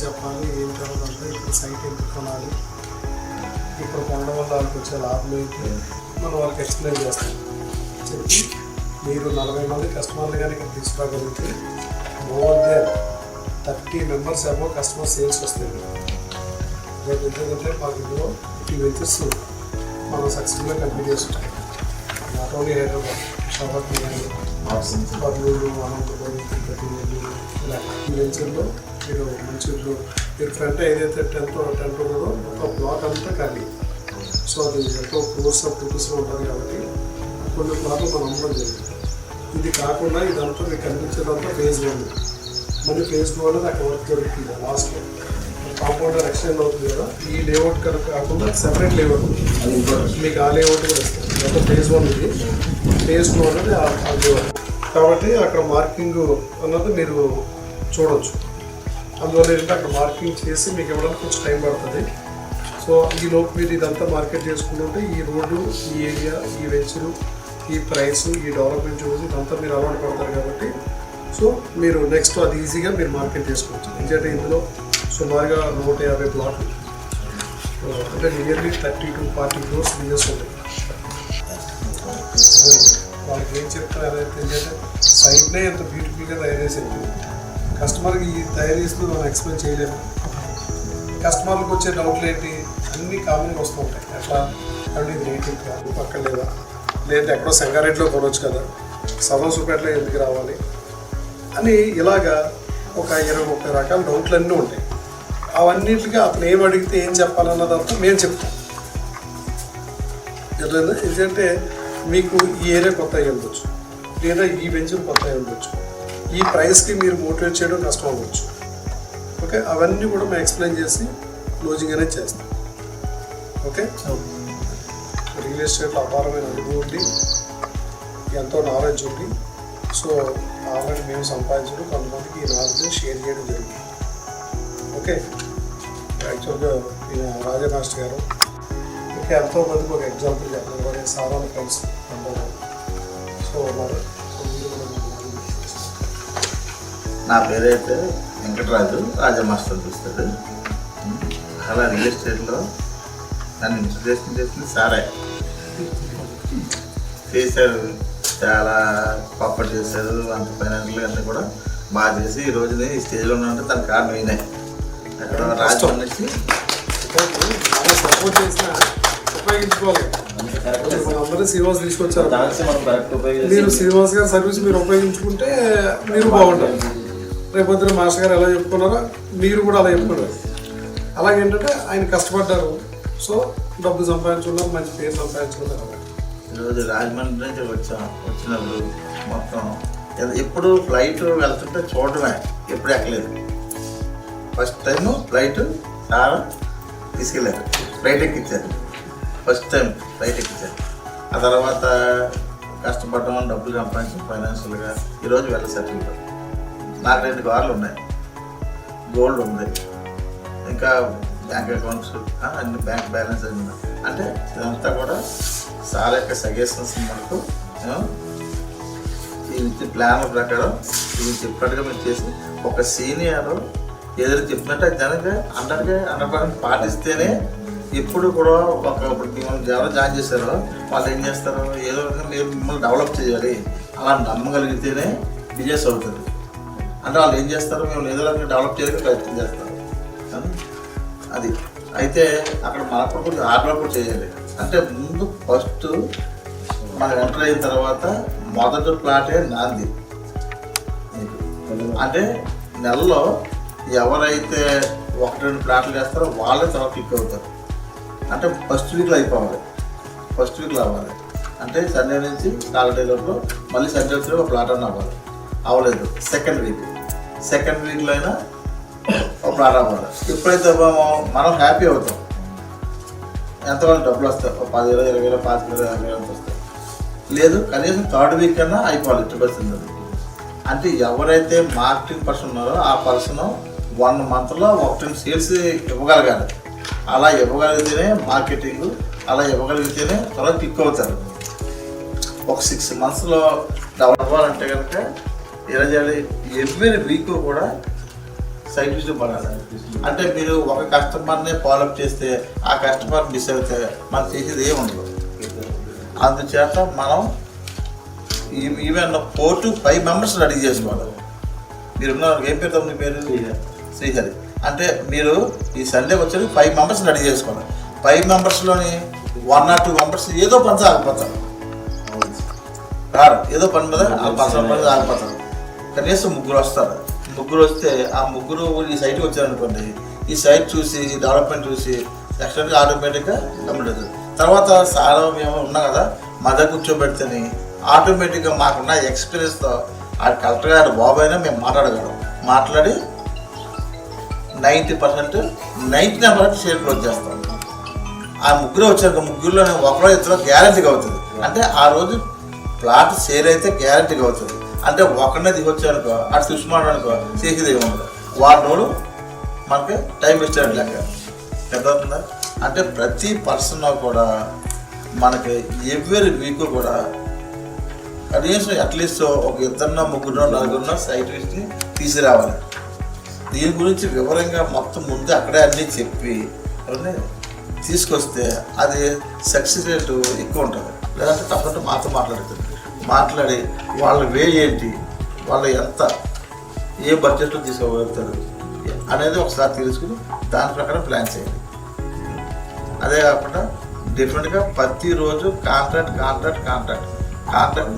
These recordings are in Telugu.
చెప్పాలి ఏంటి అన్నదంటే ఇప్పుడు సైట్ ఎందుకు కొనాలి, ఇప్పుడు కొనడం వల్ల వాళ్ళకి వచ్చే లాభం ఏంటి మనం వాళ్ళకి ఎక్స్ప్లెయిన్ చేస్తాం. చెప్పి మీరు 40 మంది కస్టమర్లు కానీ ఇక్కడ తీసుకురాగలిగితే మోర్ దెన్ 30 మెంబర్స్ ఏమో కస్టమర్ సేల్స్ వస్తాయి. రేపు ఎందుకంటే మాకు ఇందులో 50 వెంచర్స్ మనం సక్సెస్ఫుల్గా కంప్లీట్ చేస్తుంటాం. నాట్ ఓన్లీ హైదరాబాద్, విశాఖపట్నం కానీ కర్నూలు, అనంతపురం, తిరుపతి, నెల్లూరు ఇలా ఈ వెంచర్లో మీరు మంచిర్లో మీరు ఫ్రంట్ ఏదైతే టెంట్ ఉన్నదో ఒక బ్లాక్ అంతా ఖాళీ. సో అది ఎంతో క్రోర్స్ ఆఫ్ రూపీస్లో ఉంటుంది కాబట్టి కొన్ని ప్లాట్లు మనం అమ్మడం జరిగింది. ఇది కాకుండా ఇదంతా మీకు కనిపించేదంతా ఫేజ్ 1. మళ్ళీ ఫేజ్ 2 అనేది అక్కడ వర్క్ జరుగుతుంది. లాస్ట్లో కాంపౌండర్ ఎక్స్టెండ్ అవుతుంది కదా, ఈ లేఅవుట్ కనుక కాకుండా సెపరేట్ లేఅవుట్ మీకు ఆ లేఅవుట్ కూడా ఇస్తుంది. అంటే ఫేజ్ 1 ఇది, ఫేజ్ 2 అనేది ఆ లేఅవుట్. కాబట్టి అక్కడ మార్కింగ్ అన్నది మీరు చూడవచ్చు. అందువల్ల ఏంటంటే అక్కడ మార్కింగ్ చేసి మీకు ఇవ్వడానికి కొంచెం టైం పడుతుంది. సో ఈ లోపు మీరు ఇదంతా మార్కెట్ చేసుకుంటుంటే ఈ రోడ్డు, ఈ ఏరియా, ఈ వెంచరు, ఈ ప్రైస్, ఈ డెవలప్మెంట్ చూసి ఇదంతా మీరు అలవాటు పడతారు కాబట్టి సో మీరు నెక్స్ట్ అది ఈజీగా మీరు మార్కెట్ చేసుకోవచ్చు. ఎందుకంటే ఇందులో సుమారుగా 150 ప్లాట్లు, అంటే నియర్లీ 30 to 40 crores బిజినెస్ ఉంటాయి. వాళ్ళకి ఏం చెప్తారు ఏదైతే ఏంటంటే సైట్నే ఎంత బ్యూటిఫుల్గా తయారు చేసేది కస్టమర్కి తయారు చేసి మనం ఎక్స్ప్లెయిన్ చేయలేము. కస్టమర్లకు వచ్చే డౌట్లు ఏంటి అన్నీ కామన్గా వస్తూ ఉంటాయి. ఎట్లా అంటే ఇది రేట్ ఇంకా పక్కన లేదా, లేదంటే ఎక్కడో సంగారెడ్డిలో కొనవచ్చు కదా, సదరం సూపేటలో ఎందుకు రావాలి అని ఇలాగా ఒక 20-30 రకాల డౌట్లు అన్నీ ఉంటాయి. అవన్నిటికీ అతను ఏం అడిగితే ఏం చెప్పాలన్నదంతా మేము చెప్తాం. ఎందుకంటే మీకు ఈ ఏరియా కొత్త అయ్యి ఉండొచ్చు, లేదా ఈ వెంచర్ కొత్త అయ్యి ఉండొచ్చు, ఈ ప్రైస్కి మీరు మోటివేట్ చేయడం కష్టం అవ్వచ్చు. ఓకే, అవన్నీ కూడా మేము ఎక్స్ప్లెయిన్ చేసి క్లోజింగ్ అనేది చేస్తాం. ఓకే, రియల్ ఎస్టేట్లో అపారమైన అనుభవం ఉంది, ఎంతో నాలెడ్జ్ ఉంది. సో ఆల్రెడీ మేము సంపాదించడం కొంతమందికి ఈ నాలెడ్జ్ షేర్ చేయడం జరిగింది. ఓకే, యాక్చువల్గా రాజా మాస్టర్ గారు ఇంకా ఎంతోమందికి ఒక ఎగ్జాంపుల్ చెప్పడం కూడా సారాలు కలిసి అంటారు. సో మరి నా పేరైతే వెంకటరాజు, రాజా మాస్టర్ చూస్తాడు. అలా రియల్ ఎస్టేట్లో నన్ను ఇంట్రడ్యూషన్ చేసింది సారే. చేశారు, చాలా పాపర్ చేశారు, అంత ఫైనాన్షియల్ అన్నీ కూడా బాగా చేసి ఈ రోజుని ఈ స్టేజ్లో ఉన్నంటే తన కారణం అయినాయి. అక్కడ రాజమండ్రి నుంచి సపోర్ట్ చేసిన ఉపయోగించుకోవాలి. అందరూ శ్రీనివాస్ తీసుకొచ్చారు, మీరు శ్రీనివాస్ గారి సర్వీస్ మీరు ఉపయోగించుకుంటే మీరు బాగుంటారు. రేపొద్దున మాస్టర్ గారు ఎలా చెప్పుకున్నారో మీరు కూడా అలా చెప్పుకున్నారు. అలాగేంటంటే ఆయన కష్టపడ్డారు, సో డబ్బు సంపాదించుకున్నారు, మంచి పేరు సంపాదించుకున్నారు. ఈరోజు రాజమండ్రి నుంచి వచ్చినప్పుడు మొత్తం ఎప్పుడు ఫ్లైట్ వెళ్తుంటే చూడడమే, ఎప్పుడు ఎక్కలేదు. ఫస్ట్ టైం ఫ్లైట్ చాలా తీసుకెళ్ళారు, ఫ్లైట్ ఎక్కించారు. ఫస్ట్ టైం ఫ్లైట్ ఎక్కించారు. ఆ తర్వాత కష్టపడడం, డబ్బులు సంపాదించడం ఫైనాన్షియల్గా ఈరోజు వెళ్ళ సెటిల్. నాకు 2 కార్లు ఉన్నాయి, గోల్డ్ ఉంది, ఇంకా బ్యాంక్ అకౌంట్స్ అన్ని బ్యాంక్ బ్యాలెన్స్ అన్నీ ఉన్నాయి. అంటే ఇదంతా కూడా సార్ యొక్క సజెషన్స్ మనకు ఈ ప్లాన్ ప్రకారం ఇది చెప్పినట్టుగా మీరు చేసి ఒక సీనియర్ ఏదైనా చెప్పినట్టు దానికి 100% పాటిస్తేనే ఎప్పుడు కూడా ఇప్పుడు మిమ్మల్ని ఎవరు జాయిన్ చేస్తారో వాళ్ళు ఏం చేస్తారు, ఏదో మీరు మిమ్మల్ని డెవలప్ చేయాలి అలా నమ్మగలిగితేనే బిజినెస్ అవుతుంది. అంటే వాళ్ళు ఏం చేస్తారు, మిమ్మల్ని ఏదో రకంగా డెవలప్ చేయడానికి ప్రయత్నం చేస్తారు. అది అయితే అక్కడ మనకు కొంచెం హార్డ్ కూడా చేయాలి. అంటే ముందు ఫస్ట్ మనం ఎంటర్ అయిన తర్వాత మొదటి ప్లాటే నాంది. అంటే నెలలో ఎవరైతే 1-2 ప్లాట్లు వేస్తారో వాళ్ళే తర్వాత క్లిక్ అవుతారు. అంటే ఫస్ట్ వీక్లో అయిపోవాలి, ఫస్ట్ వీక్లో అవ్వాలి. అంటే సండే నుంచి సాటర్డేలో మళ్ళీ సండే వచ్చి ఒక ప్లాట్ అన్న అవ్వాలి. అవ్వలేదు సెకండ్ వీక్లో అయినా ఒక ప్లాట్ అవ్వాలి. ఎప్పుడైతే మనం హ్యాపీ అవుతాం, ఎంతమంది డబ్బులు వస్తాయి, 10,000, 20,000, 25,000, 50,000 వస్తాయి. లేదు కనీసం థర్డ్ వీక్ కన్నా అయిపోవాలి 50%. అంటే ఎవరైతే మార్కెటింగ్ పర్సన్ ఉన్నారో ఆ పర్సన్ 1 monthలో 1 సేల్స్ ఇవ్వగలగాలి. అలా ఇవ్వగలిగితేనే మార్కెటింగ్, అలా ఇవ్వగలిగితేనే త్వరగా క్లిక్ అవుతారు. ఒక 6 monthsలో డెవలప్ అవ్వాలంటే కనుక ఇలా చేయాలి. ఎవ్రీ వీక్ కూడా సైట్ విజిట్ పడాలి. అంటే మీరు ఒక కస్టమర్ని ఫాలోఅప్ చేస్తే ఆ కస్టమర్ మిస్ అయితే మనం చేసేది ఏమి ఉండదు. అందుచేత మనం ఈవెన్ 4 to 5 మెంబర్స్ రెడీ చేసుకోవాలి. మీరు ఏం పేరుతో మీ పేరు? శ్రీహరి. అంటే మీరు ఈ సండే వచ్చేది 5 మెంబర్స్ రెడీ చేసుకోవాలి. 5 మెంబర్స్లోని 1 or 2 మెంబర్స్ ఏదో పని ఆగిపోతారు, రారు, ఏదో పని మీద ఆ పర్సనల్ పని ఆగిపోతారు. కనీసం 3 వస్తారు. 3 వస్తే ఆ 3 ఈ సైట్కి వచ్చారనుకోండి, ఈ సైట్ చూసి డెవలప్మెంట్ చూసి నెక్స్ట్ ఆటోమేటిక్గా కంప్లీట్ అవుతుంది. తర్వాత సార్ మేము ఉన్నాం కదా మా దగ్గర కూర్చోబెడితేనే ఆటోమేటిక్గా మాకున్న ఎక్స్పీరియన్స్తో ఆ కలెక్టర్ గారు బాబు అయినా మేము మాట్లాడగలం. మాట్లాడి 90%, 99% షేర్ క్లోజ్ చేస్తాం. ఆ 3 వచ్చాక 3లో ఒకరో ఇద్దరు గ్యారంటీగా అవుతుంది. అంటే ఆ రోజు ప్లాట్ సేల్ అయితే గ్యారంటీగా అవుతుంది. అంటే ఒకరినే దిగొచ్చానుకో అటు చూసుకున్నాడనుకో చేసేది ఏముండదు. వాడు మనకి టైం ఇచ్చాడు లెక్క అవుతుందా. అంటే ప్రతి పర్సన్ కూడా మనకి ఎవ్రీ వీక్ కూడా కనీసం అట్లీస్ట్ ఒక 2, 3, 4 సైట్ విజిట్ని తీసుకురావాలి. దీని గురించి వివరంగా మొత్తం ముందు అక్కడే అన్నీ చెప్పి తీసుకొస్తే అది సక్సెస్ రేటు ఎక్కువ ఉంటుంది. లేదంటే తప్పకుండా మాతో మాట్లాడి వాళ్ళ వే ఏంటి, వాళ్ళు ఎంత ఏ బడ్జెట్లో తీసుకోగలుగుతారు అనేది ఒకసారి తెలుసుకుని దాని ప్రకారం ప్లాన్ చేయాలి. అదే కాకుండా డిఫరెంట్గా ప్రతిరోజు contract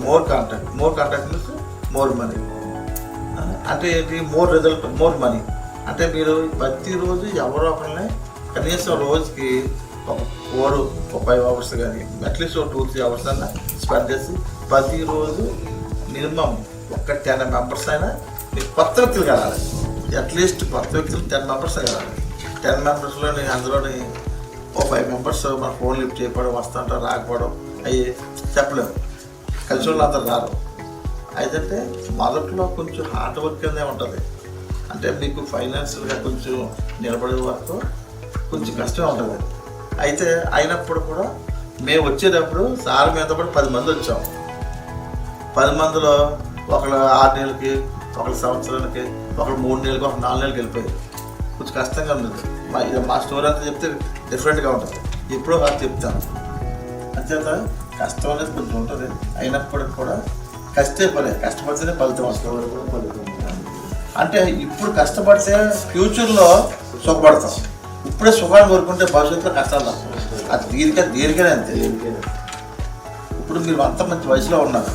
more contract means more money. అంటే ఏంటి? More result, more money. అంటే మీరు ప్రతిరోజు ఎవరో ఒకరిని కనీసం రోజుకి ఒక 4-5 అవర్స్ కానీ అట్లీస్ట్ 2-3 అవర్స్ అయినా స్పెండ్ చేసి ప్రతిరోజు మినిమం ఒక 10 మెంబర్స్ అయినా మీకు కొత్త వ్యక్తులు కలాలి. అట్లీస్ట్ కొత్త వ్యక్తులు 10 మెంబర్స్ కలాలి. 10 మెంబర్స్లోని అందులోని ఒక 5 మెంబర్స్ మన ఫోన్ లిఫ్ట్ చేయకపోవడం, వస్తుంటారు రాకపోవడం అవి చెప్పలేము. కలిసి వాళ్ళు అందరు రారు. అయితే మొదట్లో కొంచెం హార్డ్ వర్క్ అనేది ఉంటుంది. అంటే మీకు ఫైనాన్షియల్గా కొంచెం నిలబడే వరకు కొంచెం కష్టం ఉంటుంది. అయితే అయినప్పుడు కూడా మేము వచ్చేటప్పుడు సార్ మీతో పాటు 10 మంది వచ్చాం. 10 మందిలో ఒకళ్ళు 6 నెలలకి, ఒకళ్ళు సంవత్సరానికి, ఒకళ్ళు 3 నెలలకి, ఒక 4 నెలలకి వెళ్ళిపోయి కొంచెం కష్టంగా ఉండదు. మా స్టోరీ అంతా చెప్తే డిఫరెంట్గా ఉంటుంది. ఎప్పుడో కాదు చెప్తాను. అంచేత కష్టం అనేది కొంచెం ఉంటుంది. అయినప్పటికి కూడా కష్టపడితేనే ఫలితం వస్తుంది. అంటే ఇప్పుడు కష్టపడితే ఫ్యూచర్లో సుఖపడతాం. ఇప్పుడే సుఖాన్ని కోరుకుంటే భవిష్యత్తులో కష్టాలు వస్తాయి. అది దీనికనే అంతే. ఇప్పుడు మీరు అంత మంచి వయసులో ఉన్నారు,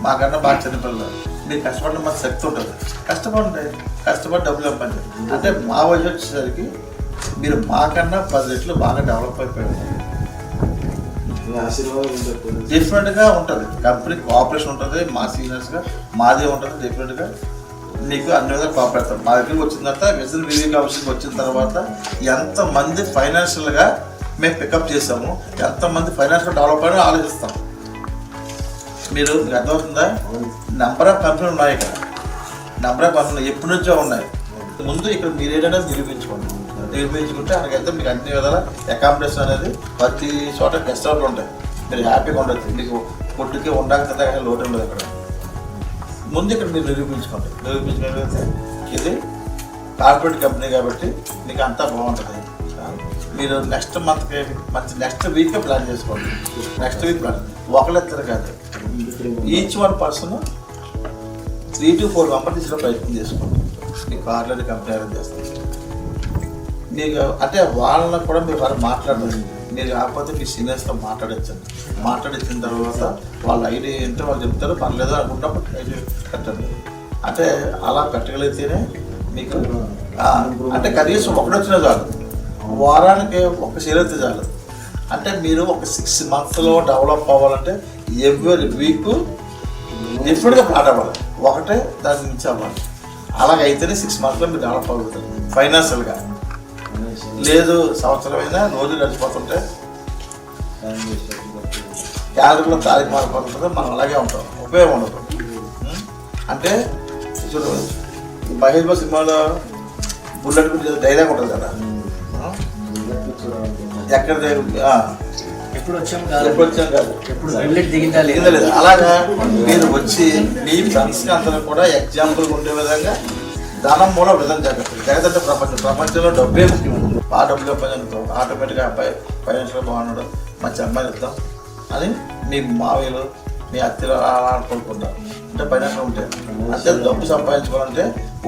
మాకన్నా బాగా చిన్నపిల్లలు. మీరు కష్టపడడం మాకు శక్తి ఉంటుంది. కష్టపడి డబ్బులు సంపాదించారు. అంటే మా వయసు వచ్చేసరికి మీరు మాకన్నా 10 రెట్లు బాగా డెవలప్ అయిపోయారు. డిఫరెంట్గా ఉంటుంది. కంపెనీ కోఆపరేషన్ ఉంటుంది. మా సీనియర్స్గా మాదే ఉంటుంది. డిఫరెంట్గా నీకు అన్ని విధాలు కోఆపరేస్తాం. మా దగ్గరికి వచ్చిన తర్వాత విజన్ వివేక్ హౌసింగ్ వచ్చిన తర్వాత ఎంతమంది ఫైనాన్షియల్గా మేము పికప్ చేసాము, ఎంతమంది ఫైనాన్షియల్ డెవలప్ అని ఆలోచిస్తాం. మీరు అర్థమవుతుందా? నెంబర్ ఆఫ్ కంపెనీలు ఉన్నాయి ఇక్కడ. నెంబర్ ఆఫ్ కంపెనీలు ఎప్పటి నుంచో ఉన్నాయి. ముందు ఇక్కడ మీరు ఏంటంటే నిరూపించుకుంటే అక్కడికైతే మీకు అన్ని విధాల అకామిడేషన్ అనేది ప్రతి చోట గెస్ట్ హౌస్లు ఉంటాయి. మీరు హ్యాపీగా ఉండొచ్చు. మీకు పొట్టుకి ఉండక లోటు ఉండదు. అక్కడ ముందు ఇక్కడ మీరు నిరూపించుకుంటే ఇది కార్పొరేట్ కంపెనీ కాబట్టి మీకు అంతా బాగుంటుంది. మీరు నెక్స్ట్ మంత్కి నెక్స్ట్ వీక్కే ప్లాన్ చేసుకోండి. నెక్స్ట్ వీక్ ప్లాన్ ఒకళ్ళిద్దరు కాదు, ఈచ్ 1 పర్సన్ 3 to 4 మెంబర్ తీసుకునే ప్రయత్నం చేసుకోండి. మీకు కార్లరీ కంపెనీ అరేంజ్ చేస్తుంది. మీకు అంటే వాళ్ళని కూడా మీరు వాళ్ళు మాట్లాడాలి. మీరు కాకపోతే మీ సీనియర్స్తో మాట్లాడించిన తర్వాత వాళ్ళ ఐడియా ఏంటో వాళ్ళు చెప్తారు. పర్లేదు అనుకున్నప్పుడు ఐడియా పెట్టండి. అంటే అలా పెట్టగలిగితేనే మీకు అంటే కనీసం ఒకటి వచ్చినా చాలు, వారానికి ఒక షేర్ అయితే చాలు. అంటే మీరు ఒక 6 monthsలో డెవలప్ అవ్వాలంటే ఎవ్రీ వీక్ డిఫరెంట్గా ప్లాట్ అవ్వాలి. ఒకటే దాని నుంచి అవ్వాలి. అలాగైతేనే 6 monthsలో మీరు డెవలప్ అవుతారు ఫైనాన్షియల్గా. లేదు సంవత్సరమైనా రోజు గడిచిపోతుంటే క్యాలరీలో తారీఖు మారిపోతుంటే మనం అలాగే ఉంటాం, ఉపయోగం ఉండదు. అంటే చూడు మహేష్ బాబు సినిమాలో బుల్లెట్ గురించి డైలాగ్ ఉంటుంది కదా, ఎక్కడ ఎప్పుడు వచ్చాం కాదు ఎప్పుడు బుల్లెట్ దిగిందా లేదు. అలాగా మీరు వచ్చి మీ ఫ్రెండ్స్కి అందరూ కూడా ఎగ్జాంపుల్ ఉండే విధంగా ధనం మూల విధం జగత్. జగత్ అంటే ప్రపంచం. ప్రపంచంలో డబ్బే ముఖ్యం. ఆ డబ్బులు సంపాదించుకో ఆటోమేటిక్గా అబ్బాయి ఫైనాన్షియల్గా బాగున్నాడు, మంచి అమ్మాయిని ఇద్దాం అని మీ మావయ్యలు మీ అత్తలు అలా కోరుకుంటారు. అంటే ఫైనాన్షియల్ ఉంటాయి. అంటే డబ్బు సంపాదించుకోవాలంటే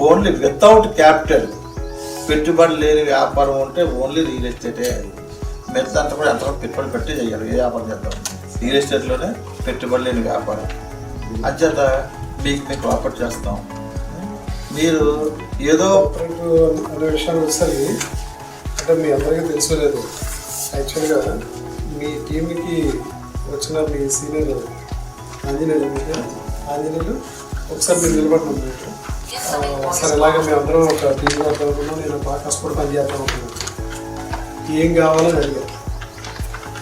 ఓన్లీ వితౌట్ క్యాపిటల్, పెట్టుబడి లేని వ్యాపారం ఉంటే ఓన్లీ రియల్ ఎస్టేటే. మిగతా అంతా కూడా ఎంత పెట్టుబడి పెట్టి చేయాలి. ఏ వ్యాపారం చేద్దాం, రియల్ ఎస్టేట్లోనే పెట్టుబడి లేని వ్యాపారం. అంచేత మీకు కోఆపరేట్ చేస్తాం. మీరు ఏదో అనే విషయాన్ని వచ్చేసరికి అంటే మీ అందరికీ తెలుసుకోలేదు. యాక్చువల్గా మీ టీంకి వచ్చిన మీ సీనియర్ ఆంజనేయులు ఒకసారి మీరు నిలబడినాం. ఒకసారి ఇలాగే మేము అందరం ఒక టీంగా అనుకున్నాం. నేను బాగా కష్టపడి పని చేద్దాం అనుకున్నాను. ఏం కావాలని అడిగా.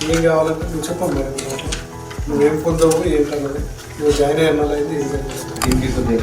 ఏం కావాలంటే నువ్వు చెప్పాను మరి నువ్వేం పొందావు ఏంటన్నది. నువ్వు జాయిన్ అయ్యే అన్నది ఏం జరిగింది.